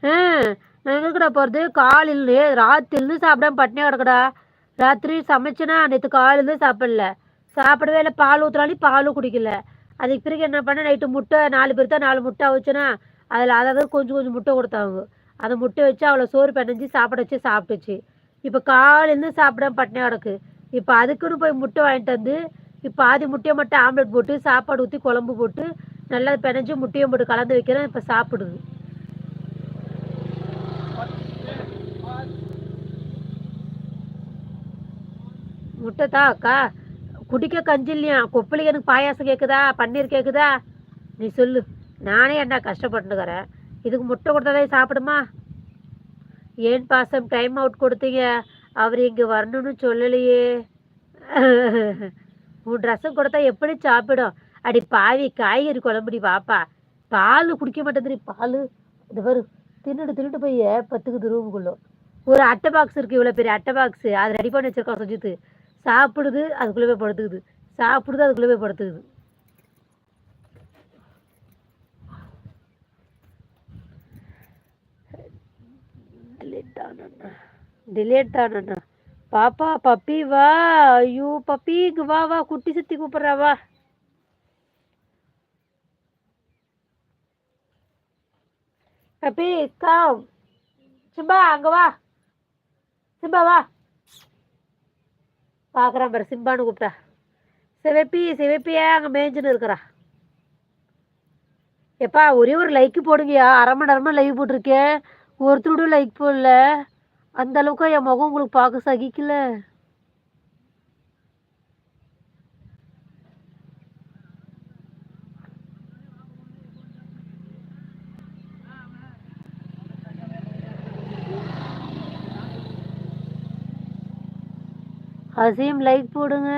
ஆ நான் எங்கக்கடா போகிறது? காலையிலே ராத்திரிலேருந்து சாப்பிடாம பட்னியா கிடக்குடா. ராத்திரி சமைச்சேனா, நேத்து காலையிலேருந்து சாப்பிடல. சாப்பிடவே இல்ல. பால் ஊத்துனாலும் பாலும் குடிக்கல. அதுக்கு பிறகு என்ன பண்ணேன், நைட்டு முட்டை 4 பேருக்கு தான் 4 முட்டை அவிச்சேனா, அதில அதாவது கொஞ்சம் கொஞ்சம் முட்டை குடுத்தாங்க. அந்த முட்டை வச்சு அவள சோறு பெனஞ்சு சாப்பிட வச்சு சாப்பிட்டுச்சு. இப்ப காலையிலேருந்து சாப்பிடாம பட்னியா கிடக்கு. இப்ப அதுக்குன்னு போய் முட்டை வாங்கிட்டு வந்து, இப்ப பாதி முட்டைய மட்டும் ஆம்லெட் போட்டு, சாப்பாடு ஊத்தி, குழம்பு போட்டு, நல்லா பெனஞ்சு முட்டையும் போட்டு கலந்து வைக்கிறேன். இப்ப சாப்பிடுது. முட்டை தா அக்கா. குடிக்க கஞ்சி இல்லையா? கொப்பளிக்கு எனக்கு பாயாசம் கேட்குதா? பன்னீர் கேட்குதா? நீ சொல்லு. நானே என்ன கஷ்டப்பட்டுக்கிறேன். இதுக்கு முட்டை கொடுத்ததே சாப்பிடுமா? ஏன் பாசம் டைம் அவுட் கொடுத்தீங்க? அவர் இங்கே வரணும்னு சொல்லலையே. உன் ரசம் கொடுத்தா எப்படி சாப்பிடும்? அடி பாவி, காய்கறி குழம்புடி பாப்பா. பால் குடிக்க மாட்டேங்குது. பால் இது வரும். தின்னுட்டு தின்னுட்டு போய் பத்துக்குது ரூமுக்குள்ள. ஒரு அட்டை பாக்ஸ் இருக்கு, இவ்வளோ பெரிய அட்டை பாக்ஸ். அதை ரெடி பண்ணி வச்சிருக்கோம் சுஜித்து. சாப்பிடுது, அதுக்குள்ளே போய் படுத்துக்குது. சாப்பிடுது, அதுக்குள்ளே போய் படுத்துக்குது. டிலேட் தானண்ணா. பாப்பா பப்பி வா. ஐயோ பப்பி இங்க வா வா, குட்டி சுத்தி கூப்பிடுறா வா. Puppy come. சிம்பா அங்க வா. சிம்பா வா. பாக்குறான் பாரு, சிம்பான்னு கூப்பிட்டா. சிவப்பி சிவப்பியா அங்க மேய்ஞ்சுன்னு இருக்கிறா. எப்பா ஒரே ஒரு லைக் போடுங்கயா. அரை மணி நேரமா லைவ் போட்டிருக்கேன், ஒருத்தரோட லைக் போடல. அந்த அளவுக்கு என் முகம் உங்களுக்கு பார்க்க சகிக்கல. அசீம் லைக் போடுங்க.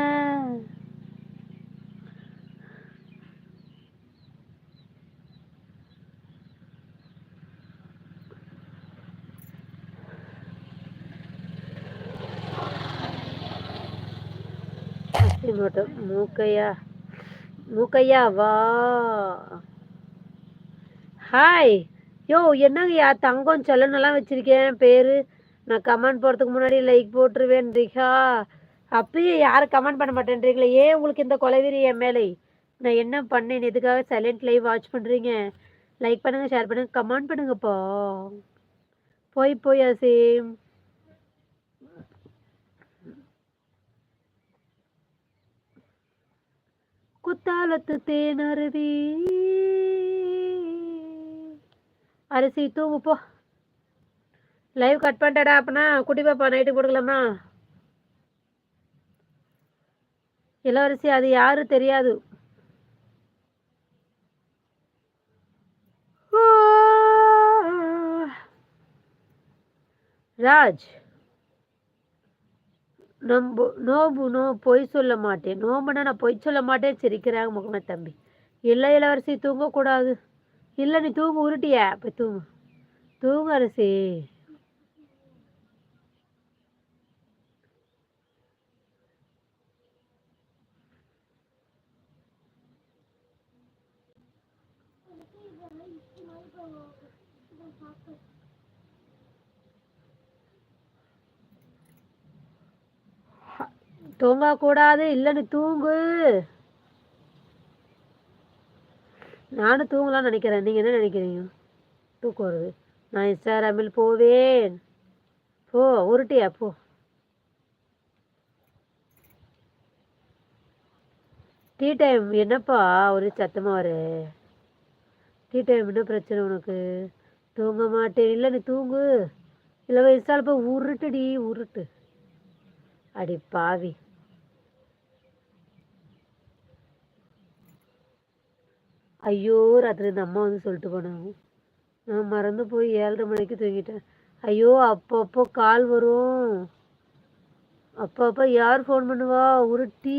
மூக்கையா மூக்கையா வா. ஹாய். யோ என்னங்கய்யா தங்கம் செல்லனெல்லாம் வச்சிருக்கேன் பேரு. நான் கமெண்ட் போடுறதுக்கு முன்னாடி லைக் போட்டுருவேன்றீக்கா. அப்பயே யாரும் கமெண்ட் பண்ண மாட்டேன்றீங்களே. ஏன் உங்களுக்கு இந்த கொலைவெறி என் மேலே? நான் என்ன பண்ணேன்? எதுக்காக சைலண்ட் லைவ் வாட்ச் பண்ணுறீங்க? லைக் பண்ணுங்க, ஷேர் பண்ணுங்க, கமெண்ட் பண்ணுங்கப்பா. போய் போய் அசீம். குத்தாலத்து தேனருவி. அரிசி தூங்கு போ. லைவ் கட் பண்ணிட்டடா. அப்பனா குட்டி பாப்பா நைட்டு போட்டுக்கலாமா? இளவரசி அது யாரு தெரியாது. ராஜ் நோபு நோ பொய் சொல்ல மாட்டேன். நோம்புனா நான் பொய் சொல்ல மாட்டேன். சிரிக்கிறாங்க முகமே தம்பி. இல்லை இளவரசி தூங்கக்கூடாது. இல்லை நீ தூங்கு, உருட்டிய போய் தூங்கு. தூங்கு அரசி. தூங்கக்கூடாது. இல்லை நீ தூங்கு. நானும் தூங்கலாம்னு நினைக்கிறேன். நீங்கள் என்ன நினைக்கிறீங்க? தூக்கம் வருது. நான் இன்ஸ்டாகிராமில் போவேன். போ உருட்டியா போ. டீ டைம் என்னப்பா ஒரு சத்தமாக வரு? டீ டைம் என்ன பிரச்சனை உனக்கு? தூங்க மாட்டேன். இல்லை நீ தூங்கு. இல்லை இன்ஸ்டால் போய் உருட்டுடி உருட்டு. அடி பாவி. ஐயோ ராத்திரி இந்த அம்மா வந்து சொல்லிட்டு போனாங்க. நான் மறந்து போய் 7:30 மணிக்கு தூங்கிட்டேன். ஐயோ அப்பப்போ கால் வரும். அப்பப்போ யார் ஃபோன் பண்ணுவா? உருட்டி.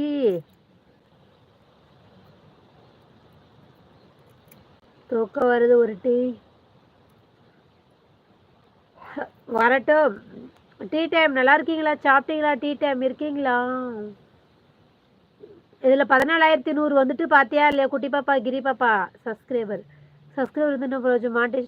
தூக்கம் வருது உருட்டி. வரட்டும். டீ டைம் நல்லா இருக்கீங்களா? சாப்பிட்டீங்களா? டீ டைம் இருக்கீங்களா? இதில் 14,100 வந்துட்டு பார்த்தியா இல்லையா குட்டி பாப்பா? கிரி பாப்பா சப்ஸ்கிரைபர் வந்து இன்னும் கொஞ்சம் மாட்டேன்.